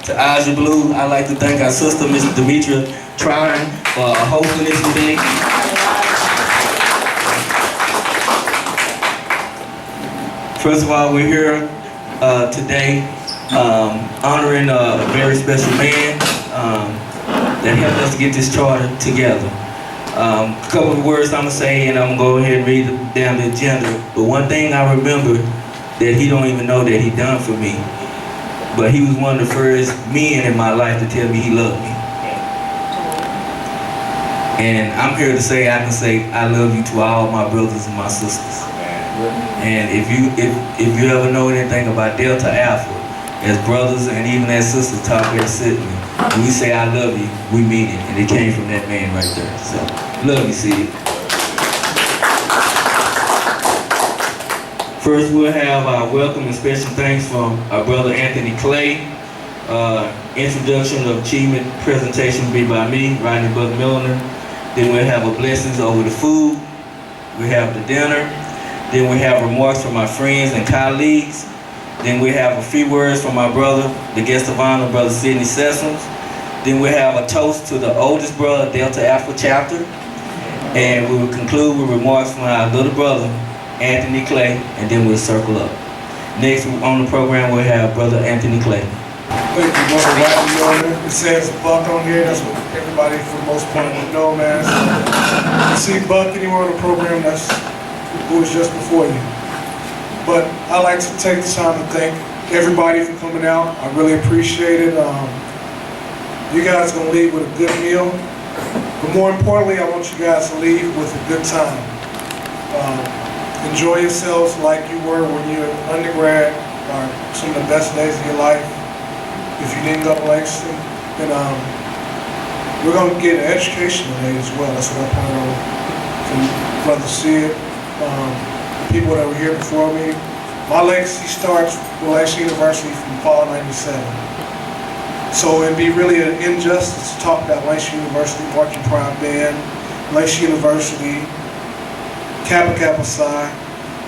To Aja Blue, I'd like to thank our sister, Mrs. Demetra Trine, for hosting this today. First of all, we're here today honoring a very special man that helped us to get this charter together. A couple of words I'm going to say, and I'm going to go ahead and read down the agenda. But one thing I remember that he don't even know that he done for me, but he was one of the first men in my life to tell me he loved me. And I'm here to say, I can say I love you to all my brothers and my sisters. And if you ever know anything about Delta Alpha, as brothers and even as sisters talk here at Sidney, when we say I love you, we mean it. And it came from that man right there. So, love you, Sid. First, we'll have our welcome and special thanks from our brother Anthony Clay. Introduction of achievement presentation will be by me, Rodney Buck Milliner. Then we'll have a blessings over the food. We have the dinner. Then we have remarks from our friends and colleagues. Then we have a few words from our brother, the guest of honor, brother Sidney Sessoms. Then we have a toast to the oldest brother, Delta Alpha chapter. And we will conclude with remarks from our little brother, Anthony Clay, and then we'll circle up. Next on the program, we'll have brother Anthony Clay. Thank you, brother Rodney. It says Buck on here. That's what everybody, for the most part, would know, man. So, you see Buck anywhere on the program, that's who was just before you. But I like to take the time to thank everybody for coming out. I really appreciate it. You guys are going to leave with a good meal. But more importantly, I want you guys to leave with a good time. Enjoy yourselves like you were when you were undergrad, or some of the best days of your life. If you didn't go to Langston, then we're going to get an education today as well. That's what I point out from Brother Sid. People that were here before me. My legacy starts with Langston University from fall 97. So it'd be really an injustice to talk about Langston University Marching Prime Band, Langston University, Kappa Kappa Psi,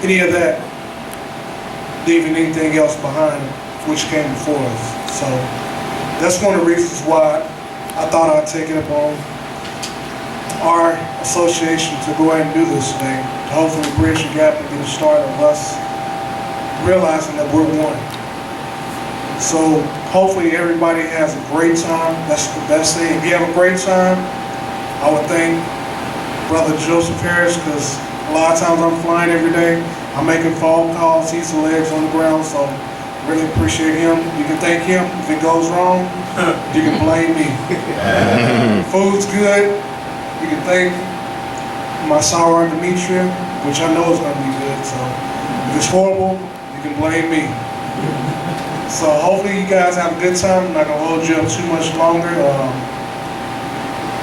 any of that, leaving anything else behind which came before us. So that's one of the reasons why I thought I'd take it upon our association to go ahead and do this today, to hopefully bridge the gap and get a start of us realizing that we're one. So hopefully everybody has a great time. That's the best thing. If you have a great time, I would thank Brother Joseph Harris, because a lot of times I'm flying every day. I'm making phone calls. He's the legs on the ground, so really appreciate him. You can thank him. If it goes wrong, you can blame me. Food's good. You can thank my sour Demetria, which I know is going to be good. So if it's horrible, you can blame me. So hopefully you guys have a good time. I'm not going to hold you up too much longer.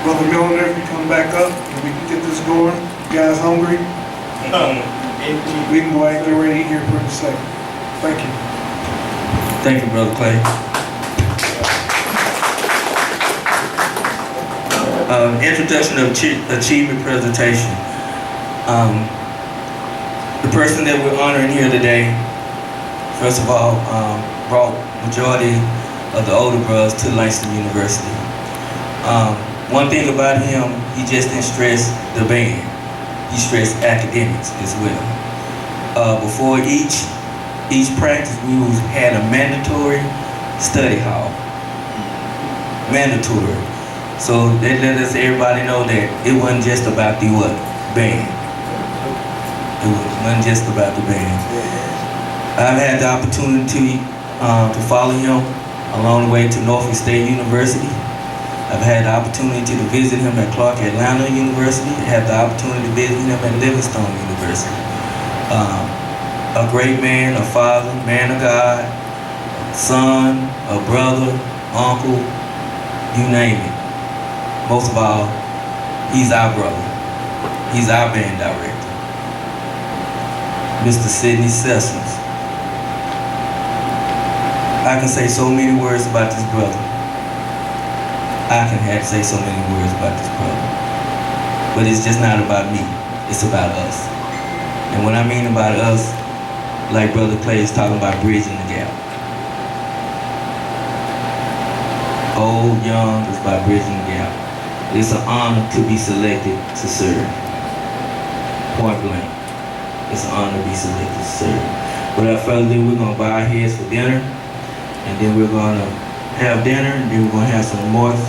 Brother Milliner, if you come back up, and we can get this going. You guys hungry? We can go ahead and get ready to eat here pretty soon. Thank you. Thank you, Brother Clay. Introduction of achievement presentation. The person that we're honoring here today, first of all, brought majority of the older brothers to Langston University. One thing about him, he just didn't stress the band. He stressed academics as well. Before each practice, we had a mandatory study hall. Mandatory. So that let us everybody know that it wasn't just about the what? Band. It wasn't just about the band. I've had the opportunity to follow him along the way to Norfolk State University. I've had the opportunity to visit him at Clark Atlanta University. I had the opportunity to visit him at Livingstone University. A great man, a father, man of God, son, a brother, uncle, you name it. Most of all, he's our brother. He's our band director, Mr. Sidney Sessoms. I can say so many words about this brother. I can have to say so many words about this brother. But it's just not about me. It's about us. And what I mean about us, like Brother Clay is talking about bridging the gap. young, it's about bridging the gap. It's an honor to be selected to serve. Point blank. It's an honor to be selected to serve. Without further ado, we're going to bow our heads for dinner, and then we're going to have dinner, and then we're going to have some remarks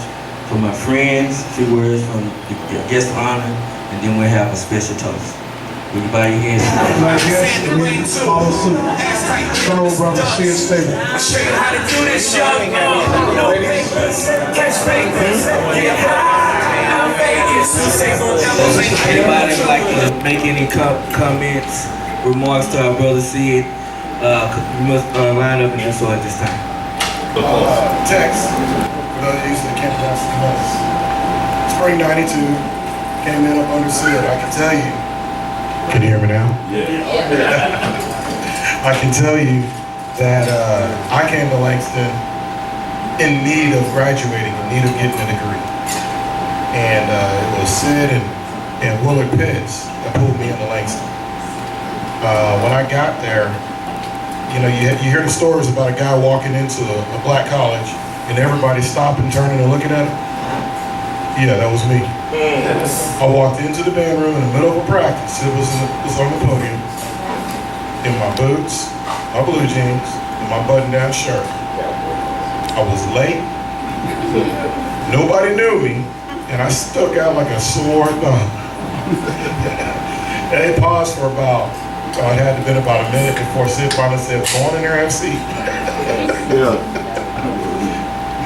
from my friends, a few words from the guest of honor, and then we'll have a special toast. Will you bow your heads? My guest, we follow suit. Fellow brother, Sid Stable. I'll show you how to do this, young no papers, catch papers, get high, out Vegas, who say gon' elevate. Anybody would like to make any comments, remarks to our brother Sid? You must line up and answer at this time. Text. Brother used to Kappa Kappa Psi. Spring '92. Came in up under Sid. I can tell you. Can you hear me now? Yeah. I can tell you that I came to Langston in need of graduating, in need of getting a degree. And it was Sid and Willard Pitts that pulled me into Langston. When I got there, you know, you hear the stories about a guy walking into a black college and everybody stopping, turning and looking at him. Yeah, that was me. I walked into the band room in the middle of a practice. It was on the podium, in my boots, my blue jeans, and my button-down shirt. I was late. Nobody knew me, and I stuck out like a sore thumb. And they paused for about, it had to have been about a minute before Sid finally said, "Go on in there and have a seat."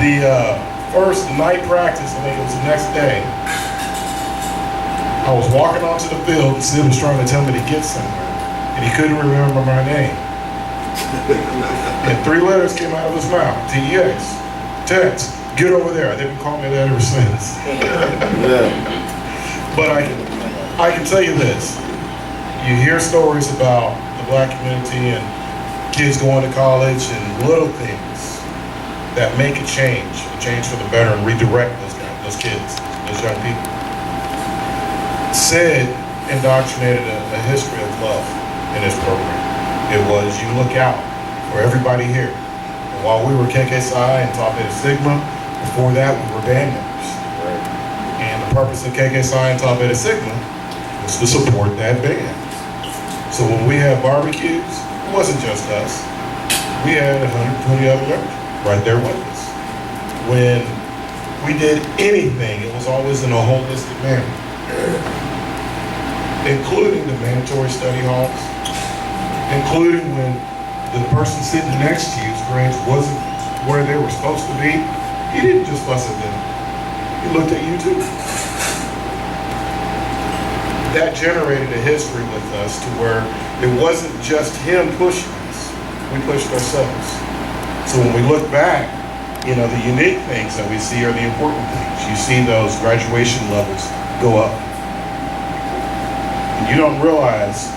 The first night practice, I think it was the next day, I was walking onto the field and Sid was trying to tell me to get somewhere, and he couldn't remember my name. And 3 letters came out of his mouth, T-E-X, Tex, get over there. They've been calling me that ever since. But I can tell you this, you hear stories about the black community and kids going to college and little things that make a change for the better and redirect those kids, those young people. Sid indoctrinated a history of love in his program. It was, you look out for everybody here. And while we were KK Psi and Tau Beta Sigma, before that we were band members. And the purpose of KK Psi and Tau Beta Sigma was to support that band. So when we had barbecues, it wasn't just us. We had 120 other members right there with us. When we did anything, it was always in a holistic manner, including the mandatory study halls, including when the person sitting next to you's grades wasn't where they were supposed to be. He didn't just fuss at them. He looked at you too. That generated a history with us to where it wasn't just him pushing us, we pushed ourselves. So when we look back, you know, the unique things that we see are the important things. You see those graduation levels go up. And you don't realize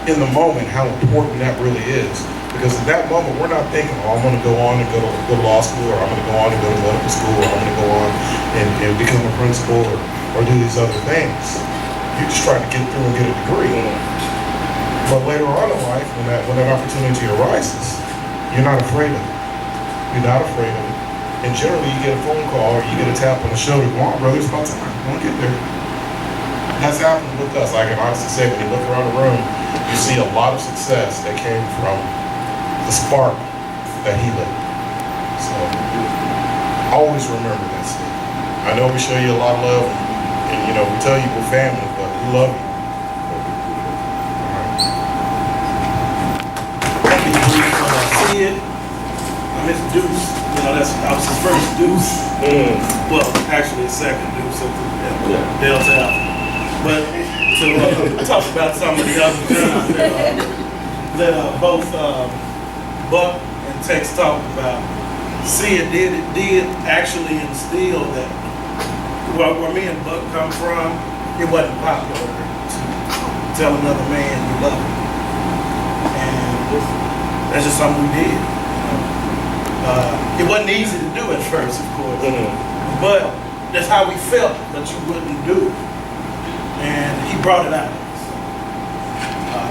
in the moment how important that really is. Because at that moment, we're not thinking, oh, I'm gonna go on and go to law school, or I'm gonna go on and go to medical school, or I'm gonna go on and become a principal, or do these other things. You're just trying to get through and get a degree. But later on in life, when that opportunity arises, you're not afraid of it. You're not afraid of it. And generally you get a phone call or you get a tap on the shoulder, come on, brother, it's about time, come on, get there. That's happened with us. I can honestly say when you look around the room, you see a lot of success that came from the spark that he lit. So always remember that stuff. I know we show you a lot of love and you know, we tell you we're family, but we love you. Sid, I'm his deuce. You know, I was his first deuce. Well, actually his second deuce at the Delta Alpha. But to talk about some of the other things that both Buck and Tex talked about, Sid did actually instill that where me and Buck come from, it wasn't popular to tell another man you love him. And that's just something we did. It wasn't easy to do at first, of course, but that's how we felt that you wouldn't do it. And he brought it out.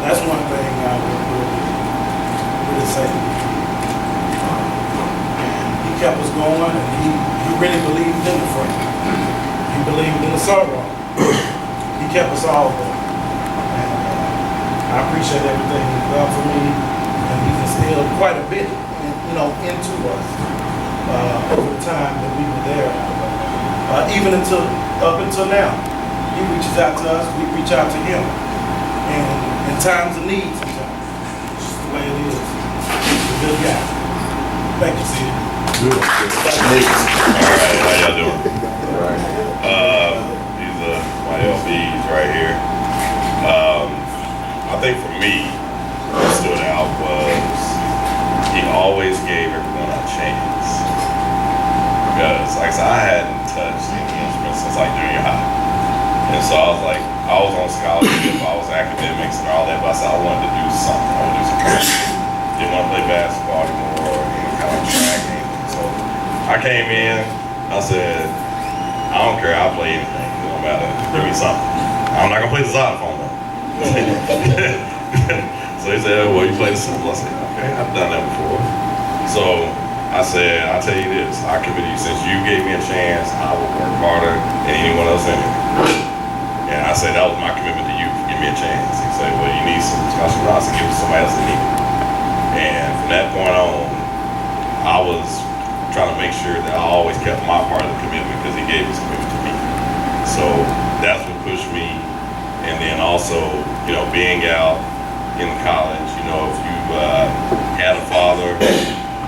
That's one thing I would really say. And he kept us going, and he really believed in the frame. He believed in the songwriter. He kept us all going. And I appreciate everything he's done for me, and he's instilled quite a bit, into us over the time that we were there. Even up until now, he reaches out to us, we reach out to him, and in times of need, sometimes it's just the way it is. He's a good guy. Thank you, Sid. All right, how y'all doing? These are my LBs right here. I think for me, what stood out was he always gave everyone a chance. Because, like I said, I hadn't touched any instruments since like junior high. And so I was on scholarship, I was academics and all that, but I said I wanted to do something. I wanted to do some practice. Didn't want to play basketball anymore or any kind of track or anything. So I came in, I said, I don't care, I'll play anything. It don't matter, give me something. I'm not gonna play the xylophone though. So he said, well, you play the cymbal. I said, okay, I've done that before. So I said, I'll tell you this, I commit to you, since you gave me a chance, I will work harder than anyone else in here. And I said, that was my commitment to you, give me a chance. He said, well, you need some special knowledge to give to somebody else that needs it. And from that point on, I was trying to make sure that I always kept my part of the commitment because he gave his commitment to me. So that's what pushed me. And then also, being out in college, if you had a father,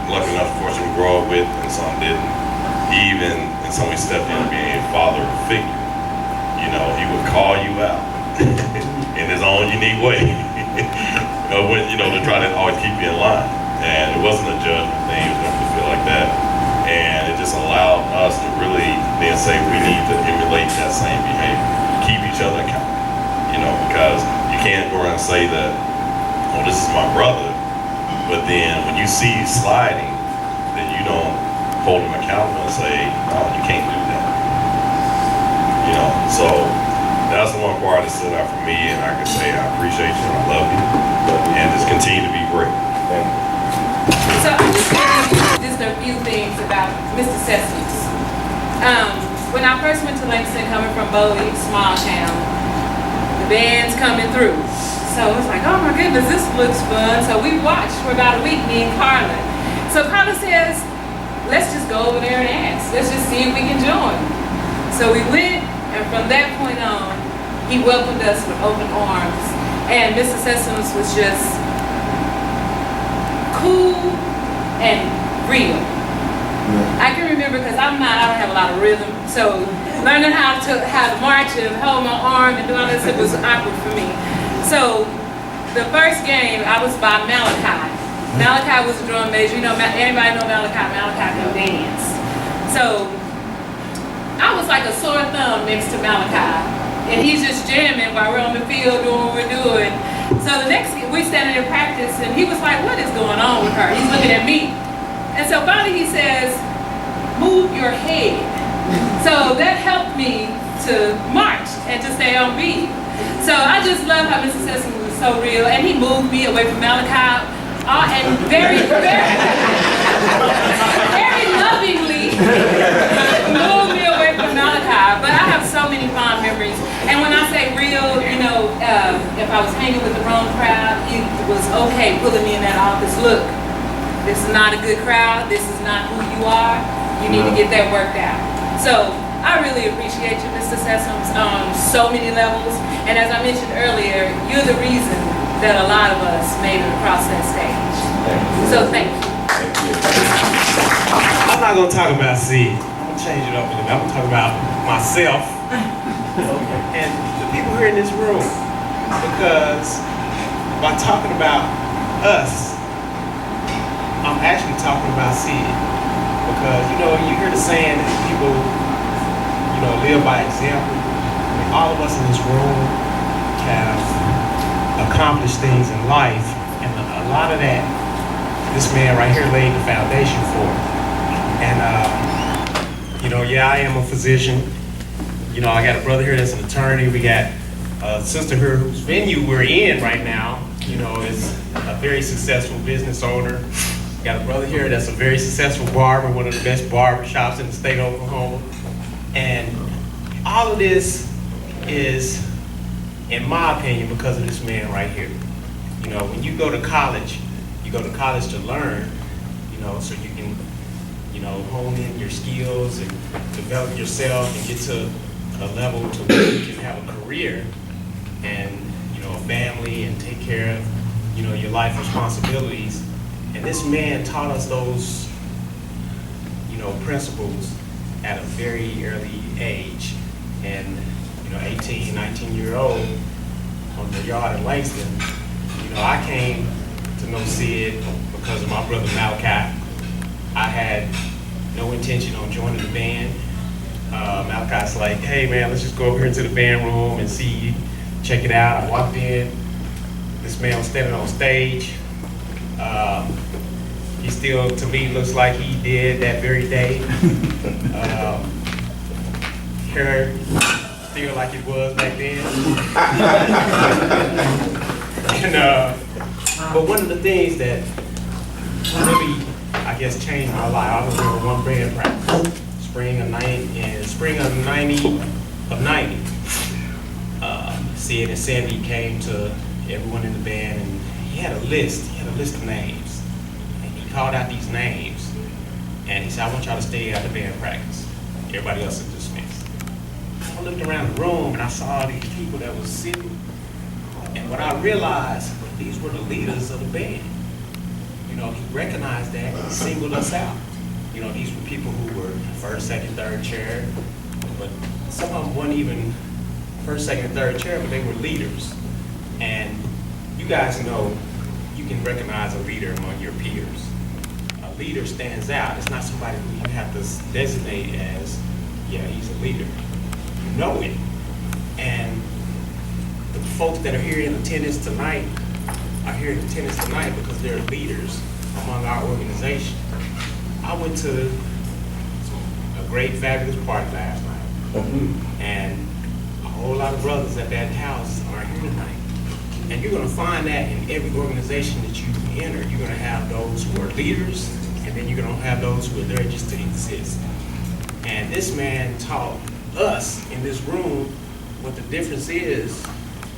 lucky enough, fortunate to grow up with, and some didn't, and somebody stepped in being a father figure, he would call you out in his own unique way, to try to always keep you in line. And it wasn't a judgment thing, it was never to feel like that. And it just allowed us to really then say we need to emulate that same behavior, keep each other accountable, because you can't go around and say that, oh, this is my brother, but then when you see you sliding, then you don't hold him accountable and say, no, you can't do that. So that's the one part that stood out for me, and I can say I appreciate you, I love you, and just continue to be great. Thank you. So I'm just going to just a few things about Mr. Sessoms. When I first went to Langston, coming from Bodie, small town, the band's coming through. So it's like, oh my goodness, this looks fun. So we watched for about a week, me and Carla. So Carla says, let's just go over there and ask. Let's just see if we can join. So we went, and from that point on, he welcomed us with open arms. And Mr. Sessoms was just cool and real. I can remember, because I don't have a lot of rhythm, so learning how to march and hold my arm and do all this, it was awkward for me. So the first game, I was by Malachi. Malachi was a drum major. Anybody know Malachi? Malachi can dance. So I was like a sore thumb next to Malachi, and he's just jamming while we're on the field doing what we're doing. So the next, we standing in practice, and he was like, what is going on with her? He's looking at me. And so finally he says, move your head. So that helped me to march and to stay on beat. So I just love how Mr. Sessoms was so real, and he moved me away from Malachi, and very, very, very lovingly moved me away from Malachi. But I have so many fond memories. And when I say real, if I was hanging with the wrong crowd, he was okay pulling me in that office. Look, this is not a good crowd. This is not who you are. You need to get that worked out. So I really appreciate you, Mr. Sessoms, on so many levels. And as I mentioned earlier, you're the reason that a lot of us made it across that stage. So thank you. I'm not going to talk about Sid. I'm going to change it up a little bit. I'm going to talk about myself and the people here in this room. Because by talking about us, I'm actually talking about Sid. Because, you hear the saying that people, live by example. I mean, all of us in this room have accomplished things in life, and a lot of that, this man right here laid the foundation for. And, I am a physician. I got a brother here that's an attorney. We got a sister here whose venue we're in right now, is a very successful business owner. Got a brother here that's a very successful barber, one of the best barber shops in the state of Oklahoma. And all of this is, in my opinion, because of this man right here. You know, when you go to college to learn, you know, so you can, you know, hone in your skills and develop yourself and get to a level to where you can have a career and, you know, a family and take care of, you know, your life responsibilities. And this man taught us those, you know, principles at a very early age. And, you know, 18, 19-year-old on the yard in Langston, you know, I came to know Sid because of my brother Malachi. I had no intention on joining the band. Malachi's like, hey man, let's just go over here to the band room and see, check it out. I walked in, this man was standing on stage. He still, to me, looks like he did that very day. Hair still like it was back then. And, but one of the things that really, I guess, changed my life, I remember one band practice, spring of 90. Sid and Sandy came to everyone in the band, and he had a list of names. And he called out these names, and he said, I want y'all to stay at the band practice. Everybody else is dismissed. I looked around the room, and I saw these people that was sitting, and what I realized, these were the leaders of the band. You know, he recognized that and singled us out. You know, these were people who were first, second, third chair, but some of them weren't even first, second, third chair, but they were leaders. And you guys know you can recognize a leader among your peers. A leader stands out. It's not somebody who you have to designate as, yeah, he's a leader. You know it. And the folks that are here in attendance tonight are here in attendance tonight because they're leaders among our organization. I went to a great, fabulous party last night. And a whole lot of brothers at that house are here tonight. And you're gonna find that in every organization that you enter. You're gonna have those who are leaders, and then you're gonna have those who are there just to exist. And this man taught us in this room what the difference is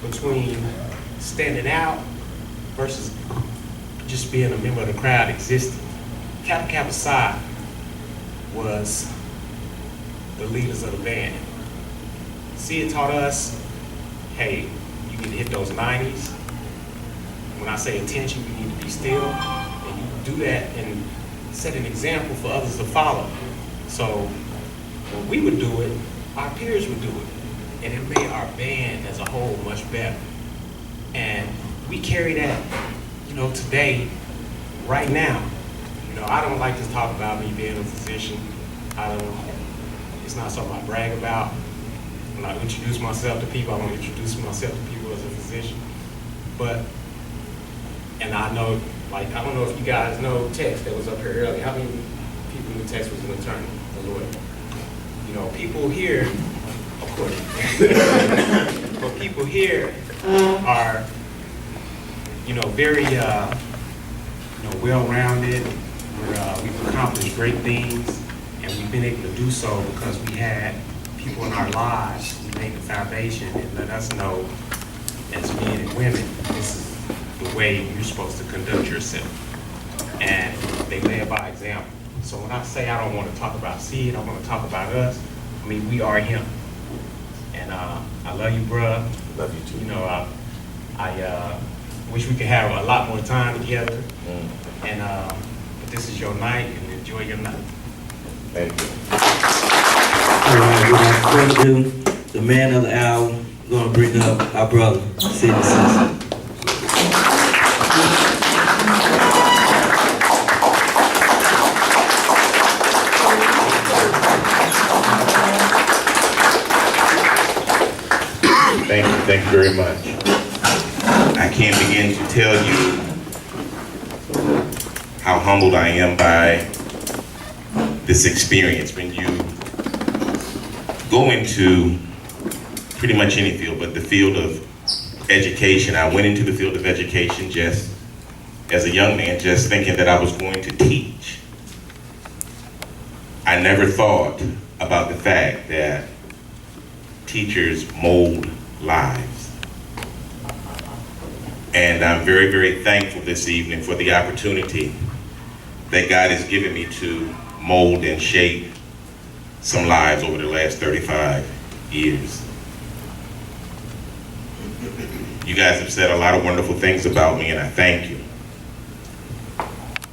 between standing out versus just being a member of the crowd existing. Kappa Kappa Psi was the leaders of the band. Sid taught us, hey, you need to hit those 90s. When I say attention, you need to be still. And you do that and set an example for others to follow. So when we would do it, our peers would do it. And it made our band as a whole much better. And we carry that, you know, today, right now. You know, I don't like to talk about me being a physician. It's not something I brag about. When I introduce myself to people, I want to introduce myself to people as a physician. But, and I know, like, I don't know if you guys know Tex that was up here earlier. How many people knew Tex was an attorney, a lawyer? You know, people here, of course, but people here are, you know, very, you know, well-rounded. We've accomplished great things, and we've been able to do so because we had people in our lives who made the foundation and let us know, as men and women, this is the way you're supposed to conduct yourself. And they led by example. So when I say I don't want to talk about Sid, I want to talk about us, I mean, we are him. And I love you, bruh. Love you too. You know, I wish we could have a lot more time together. And but this is your night, and enjoy your night. Thank you. All right, without further ado, the man of the hour, we're gonna bring up our brother, Sidney Sessoms. Thank you very much. I can't begin to tell you how humbled I am by this experience. When you go into pretty much any field, but the field of education, I went into the field of education just as a young man, just thinking that I was going to teach. I never thought about the fact that teachers mold lives. And I'm very, very thankful this evening for the opportunity that God has given me to mold and shape some lives over the last 35 years. You guys have said a lot of wonderful things about me, and I thank you.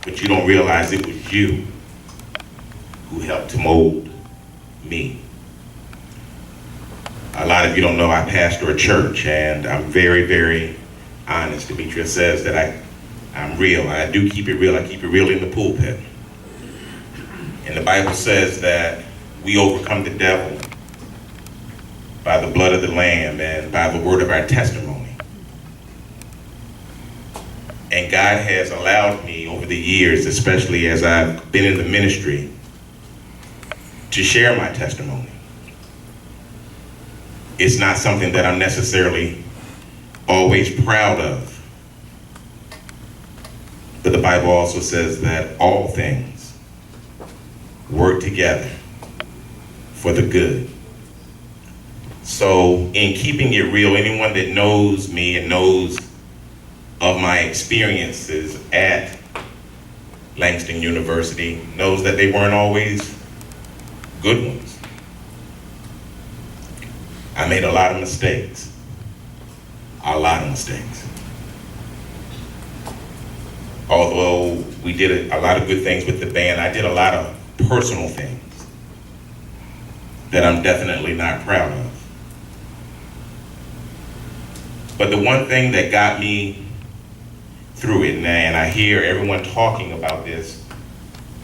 But you don't realize it was you who helped to mold me. A lot of you don't know I pastor a church, and I'm very, very honest. Demetria says that I'm real. I do keep it real. I keep it real in the pulpit. And the Bible says that we overcome the devil by the blood of the Lamb and by the word of our testimony. And God has allowed me over the years, especially as I've been in the ministry, to share my testimony. It's not something that I'm necessarily always proud of. But the Bible also says that all things work together for the good. So in keeping it real, anyone that knows me and knows of my experiences at Langston University knows that they weren't always good ones. I made a lot of mistakes. A lot of mistakes. Although we did a lot of good things with the band, I did a lot of personal things that I'm definitely not proud of. But the one thing that got me through it, and I hear everyone talking about this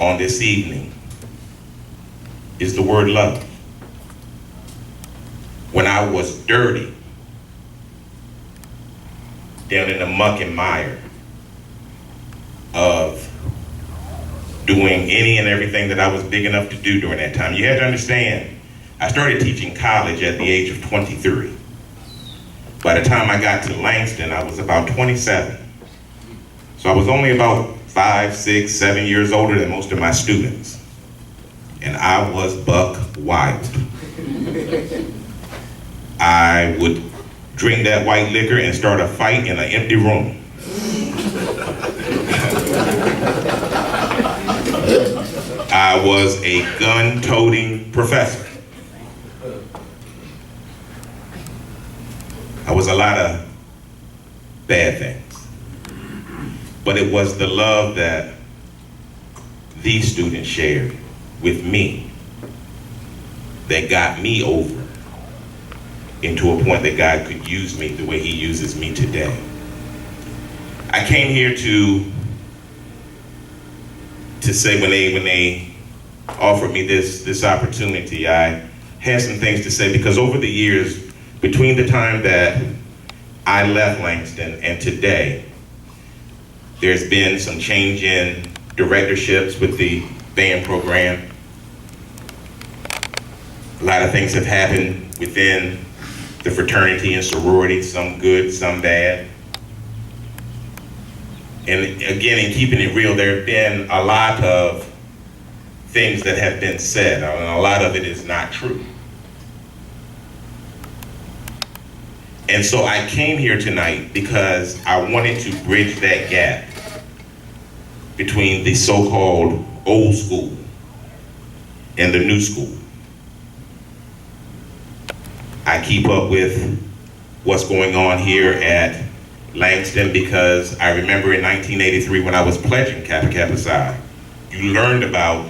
on this evening, is the word love. When I was dirty, down in the muck and mire of doing any and everything that I was big enough to do during that time. You have to understand, I started teaching college at the age of 23. By the time I got to Langston, I was about 27. So I was only about 5, 6, 7 years older than most of my students. And I was buck wild. I would drink that white liquor and start a fight in an empty room. I was a gun-toting professor. I was a lot of bad things. But it was the love that these students shared with me that got me over into a point that God could use me the way he uses me today. I came here to say when they offered me this opportunity, I had some things to say, because over the years, between the time that I left Langston and today, there's been some change in directorships with the band program. A lot of things have happened within the fraternity and sorority, some good, some bad. And again, in keeping it real, there have been a lot of things that have been said, and a lot of it is not true. And so I came here tonight because I wanted to bridge that gap between the so-called old school and the new school. I keep up with what's going on here at Langston because I remember in 1983 when I was pledging Kappa Kappa Psi, you learned about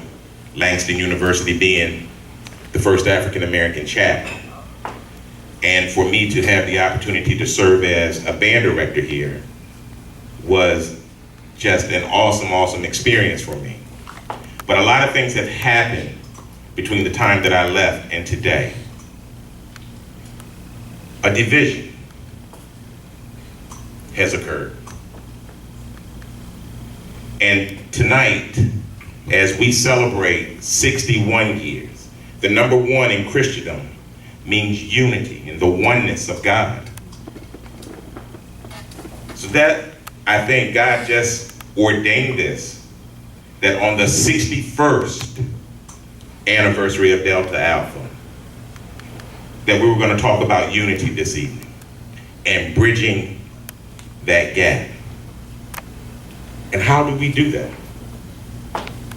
Langston University being the first African-American chapter. And for me to have the opportunity to serve as a band director here was just an awesome, awesome experience for me. But a lot of things have happened between the time that I left and today. A division has occurred. And tonight, as we celebrate 61 years, the number one in Christendom means unity and the oneness of God. So that, I think God just ordained this, that on the 61st anniversary of Delta Alpha, that we were going to talk about unity this evening and bridging that gap. And how do we do that?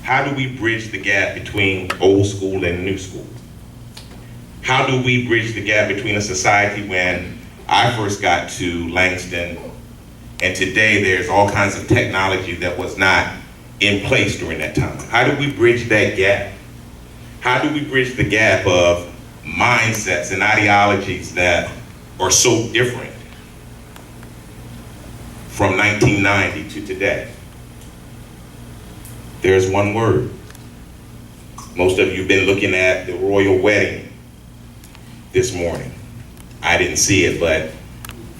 How do we bridge the gap between old school and new school? How do we bridge the gap between a society when I first got to Langston and today there's all kinds of technology that was not in place during that time? How do we bridge that gap? How do we bridge the gap of mindsets and ideologies that are so different from 1990 to today? There's one word. Most of you have been looking at the royal wedding this morning. I didn't see it, but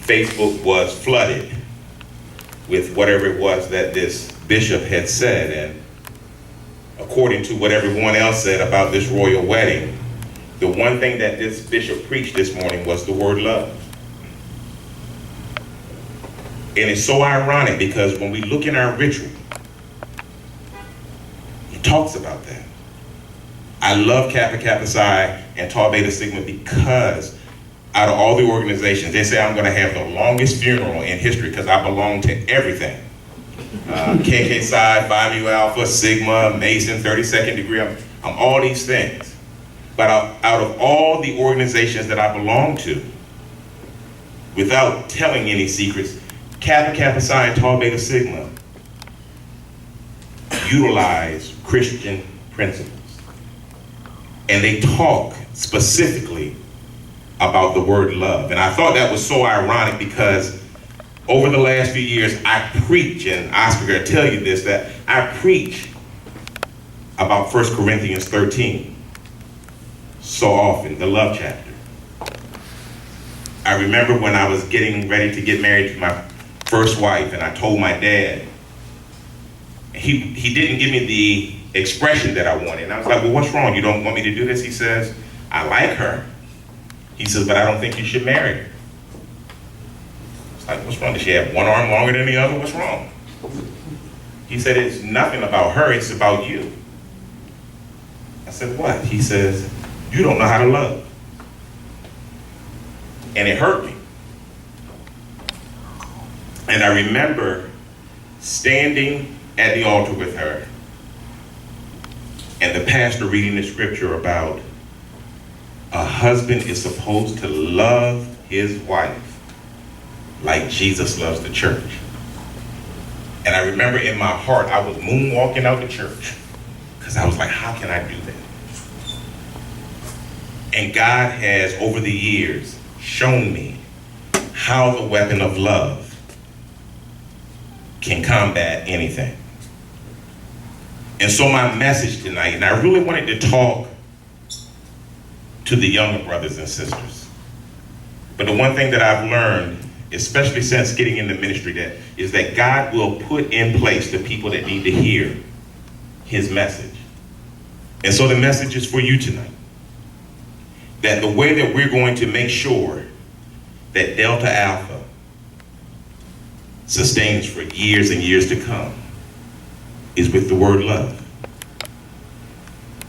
Facebook was flooded with whatever it was that this bishop had said. And according to what everyone else said about this royal wedding, the one thing that this bishop preached this morning was the word love. And it's so ironic because when we look in our ritual, he talks about that. I love Kappa Kappa Psi and Tau Beta Sigma because out of all the organizations, they say I'm going to have the longest funeral in history because I belong to everything. KK Psi, Phi Mu Alpha, Sigma, Mason, 32nd degree, I'm all these things. But out of all the organizations that I belong to, without telling any secrets, Kappa Kappa Psi and Tau Beta Sigma utilize Christian principles. And they talk specifically about the word love. And I thought that was so ironic because over the last few years, I preach, and Oscar will tell you this, that I preach about 1 Corinthians 13 so often, the love chapter. I remember when I was getting ready to get married to my first wife, and I told my dad, he didn't give me the expression that I wanted. And I was like, well, what's wrong? You don't want me to do this? He says, I like her. He says, but I don't think you should marry her. It's like, what's wrong? Does she have one arm longer than the other? What's wrong? He said, it's nothing about her, it's about you. I said, what? He says, you don't know how to love. And it hurt me. And I remember standing at the altar with her and the pastor reading the scripture about a husband is supposed to love his wife like Jesus loves the church. And I remember in my heart, I was moonwalking out the church because I was like, how can I do that? And God has, over the years, shown me how the weapon of love can combat anything. And so my message tonight, and I really wanted to talk to the younger brothers and sisters. But the one thing that I've learned, especially since getting into ministry, that is that God will put in place the people that need to hear his message. And so the message is for you tonight. That the way that we're going to make sure that Delta Alpha sustains for years and years to come is with the word love.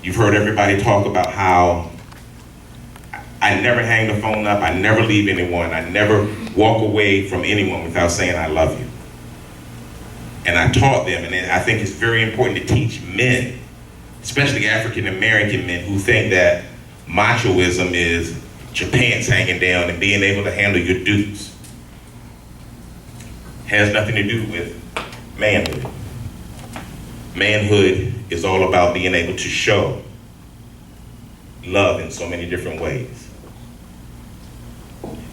You've heard everybody talk about how I never hang the phone up, I never leave anyone, I never walk away from anyone without saying I love you. And I taught them, and I think it's very important to teach men, especially African American men, who think that machoism is your pants hanging down and being able to handle your duties. Has nothing to do with manhood. Manhood is all about being able to show love in so many different ways.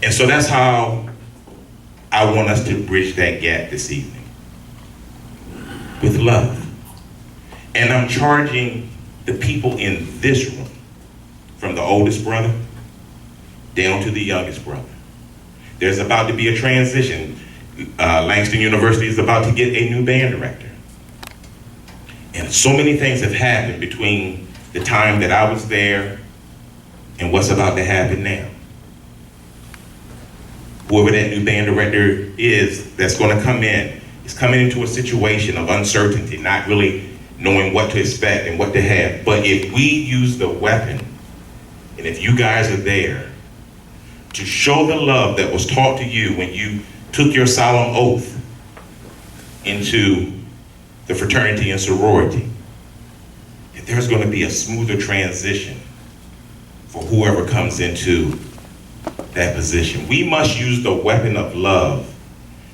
And so that's how I want us to bridge that gap this evening. With love. And I'm charging the people in this room, from the oldest brother down to the youngest brother. There's about to be a transition. Langston University is about to get a new band director. And so many things have happened between the time that I was there and what's about to happen now. Whoever that new band director is that's going to come in is coming into a situation of uncertainty, not really knowing what to expect and what to have. But if we use the weapon, and if you guys are there to show the love that was taught to you when you took your solemn oath into the fraternity and sorority, if there's going to be a smoother transition for whoever comes into that position. We must use the weapon of love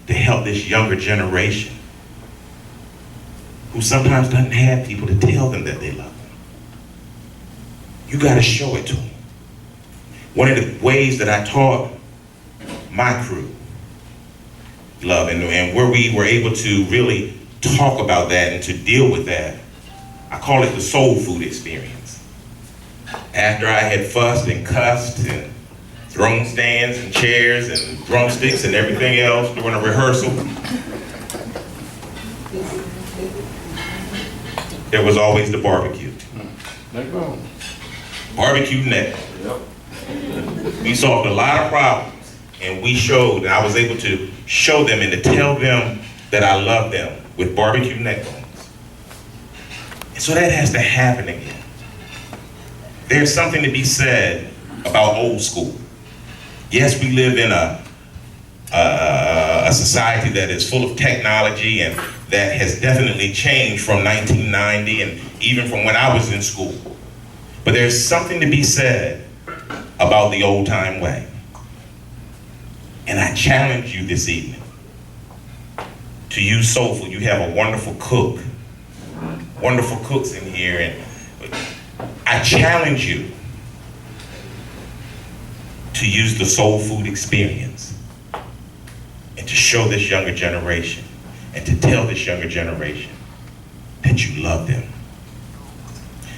to help this younger generation who sometimes doesn't have people to tell them that they love them. You got to show it to them. One of the ways that I taught my crew love, and where we were able to really talk about that and to deal with that, I call it the soul food experience. After I had fussed and cussed and thrown stands and chairs and drumsticks and everything else during a rehearsal, there was always the barbecue. Barbecue neck. We solved a lot of problems, and we showed, and I was able to show them and to tell them that I love them with barbecue neck bones. And so that has to happen again. There's something to be said about old school. Yes, we live in a society that is full of technology and that has definitely changed from 1990 and even from when I was in school. But there's something to be said about the old time way. And I challenge you this evening to use soul food. You have a wonderful cook, wonderful cooks in here, and I challenge you to use the soul food experience and to show this younger generation and to tell this younger generation that you love them.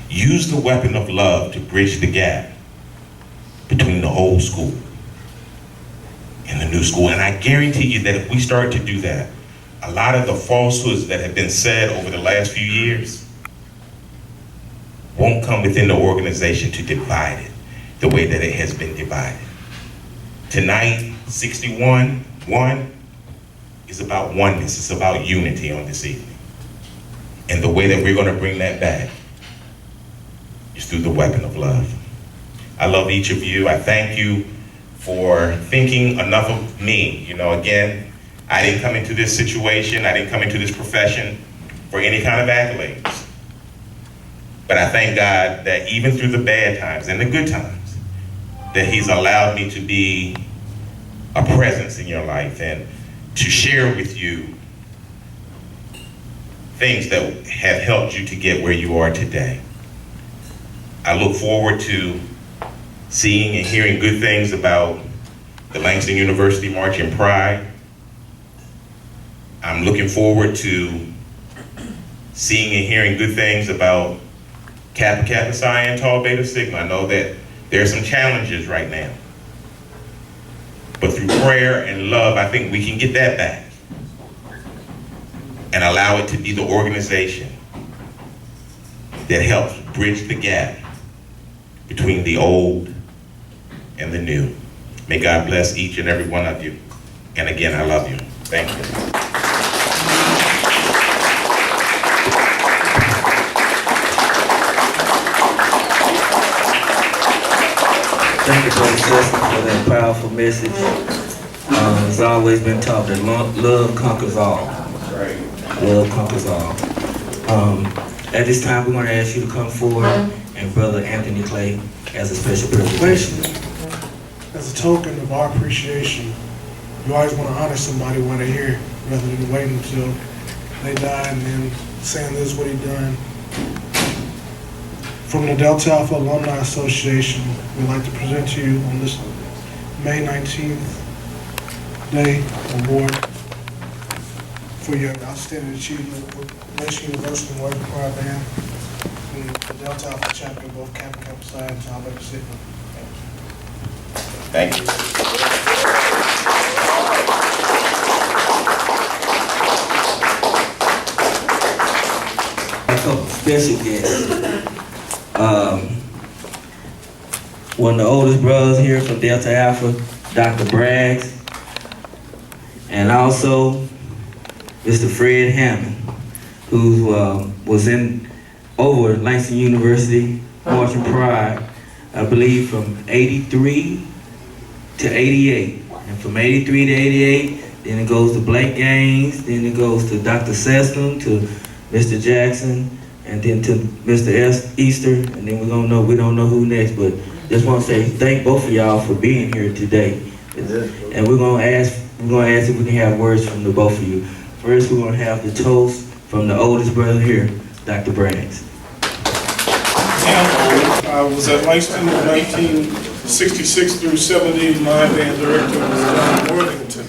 Use the weapon of love to bridge the gap between the old school and the new school. And I guarantee you that if we start to do that, a lot of the falsehoods that have been said over the last few years won't come within the organization to divide it the way that it has been divided. Tonight, 61-1 is about oneness. It's about unity on this evening. And the way that we're going to bring that back is through the weapon of love. I love each of you. I thank you for thinking enough of me. You know, again, I didn't come into this situation, I didn't come into this profession for any kind of accolades. But I thank God that even through the bad times and the good times, that He's allowed me to be a presence in your life and to share with you things that have helped you to get where you are today. I look forward to seeing and hearing good things about the Langston University March in Pride. I'm looking forward to seeing and hearing good things about Kappa Kappa Psi and Tau Beta Sigma. I know that there are some challenges right now. But through prayer and love, I think we can get that back and allow it to be the organization that helps bridge the gap between the old and the new. May God bless each and every one of you. And again, I love you. Thank you. Thank you, Brother Sessoms, for that powerful message. It's always been taught that love conquers all. Right. Love conquers all. At this time, we're going to ask you to come forward and Brother Anthony Clay as a special presentation. As a token of our appreciation, you always want to honor somebody while they're here, rather than waiting until they die and then saying this is what he done. From the Delta Alpha Alumni Association, we'd like to present to you on this May 19th Day Award for your outstanding achievement with Langston University Marching Choir Band and the Delta Alpha chapter of both Kappa Kappa Psi and Tau Beta Sigma. Thank you. A couple special guests. One of the oldest brothers here from Delta Alpha, Dr. Braggs, and also Mr. Fred Hammond, who was in over Langston University, marching pride, I believe from 83 to 88. And from 83 to 88, then it goes to Blake Gaines, then it goes to Dr. Sessoms, to Mr. Jackson, and then to Mr. Easter, and then we don't know who next, but just want to say thank both of y'all for being here today. And we're gonna ask if we can have words from the both of you. First, we're gonna have the toast from the oldest brother here, Dr. Braggs. I was at Langston in 1966 through 70. My band director was John Worthington.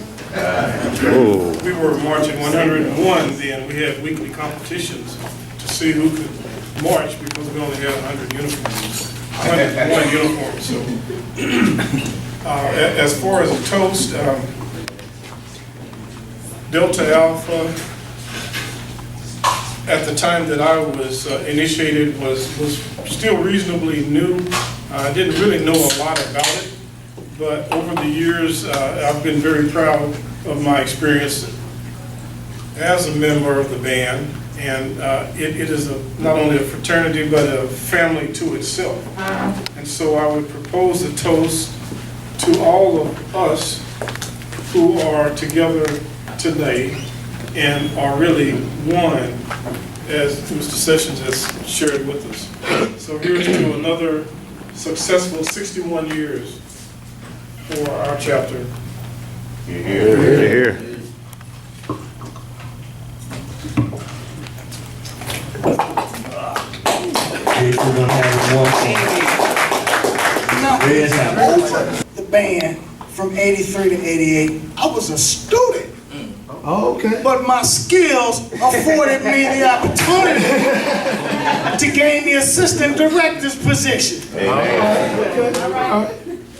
We were marching 101 then. We had weekly competitions to see who could march because we only had 100 uniforms. 101 uniforms. So, as far as a toast, Delta Alpha, at the time that I was initiated, was still reasonably new. I didn't really know a lot about it, but over the years, I've been very proud of my experience as a member of the band, and it is not only a fraternity, but a family to itself. And so I would propose a toast to all of us who are together today and are really one, as Mr. Sessions has shared with us. So here's to another successful 61 years for our chapter. Here. The band from 83 to 88, I was a student. Oh, okay. But my skills afforded me the opportunity to gain the assistant director's position.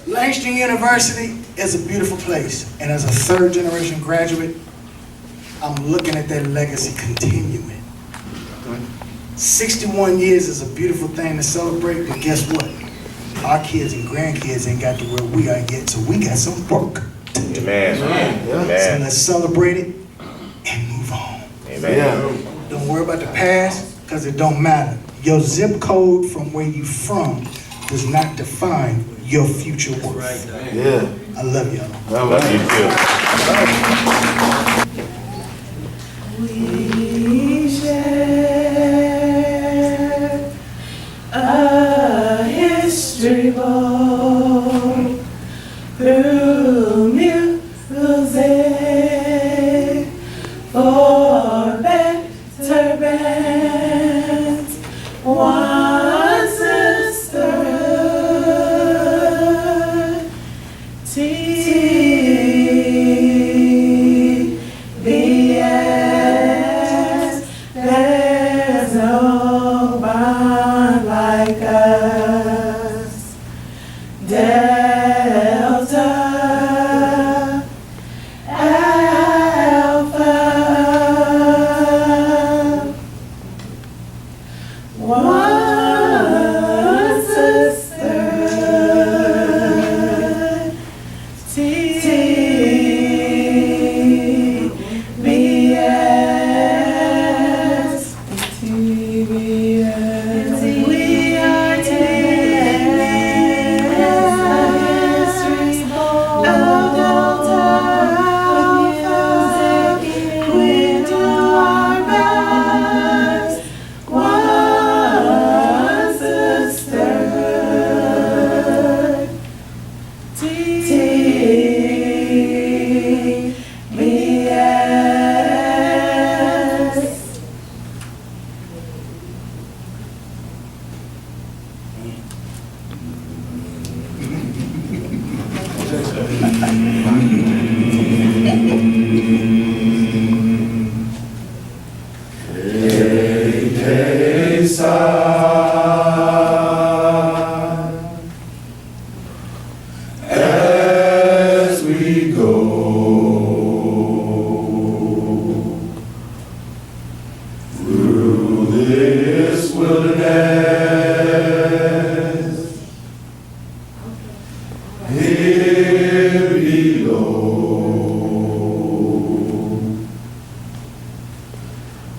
Langston University is a beautiful place, and as a third-generation graduate, I'm looking at that legacy continuing. 61 years is a beautiful thing to celebrate, but guess what? Our kids and grandkids ain't got to where we are yet, so we got some work to do. Amen. So let's celebrate it and move on. Amen. Don't worry about the past, because it don't matter. Your zip code from where you from does not define your future worth. Yeah. I love y'all. I love you too. We share a history book through music for better bands. One sisterhood, TBS, there's no bond like us. Delta, Alpha,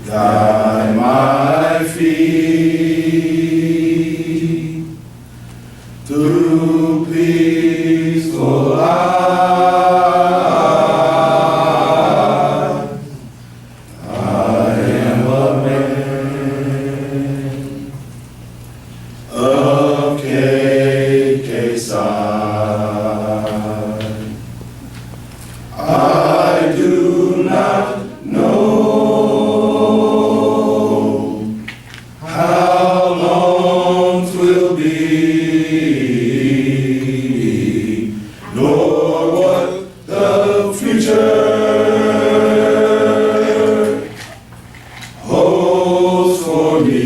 guide my feet through peaceful life. I am a man of KK side. I do not know how long 'twill be, nor what the future holds for me.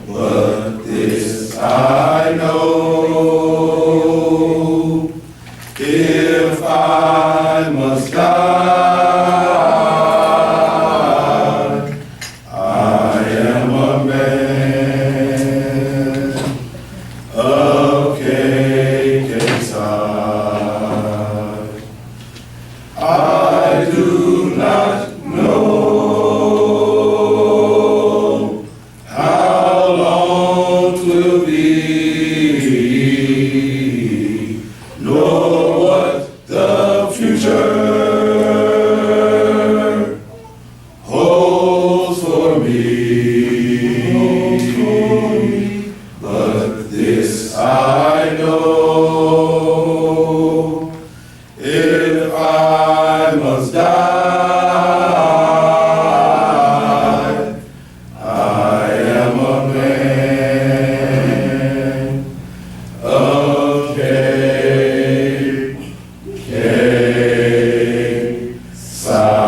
But this I know, if I must die, I am a man of KK side. I do not know how long 'twill be, nor what the future holds for me. But this I know, if I must die, I am a man of KK side.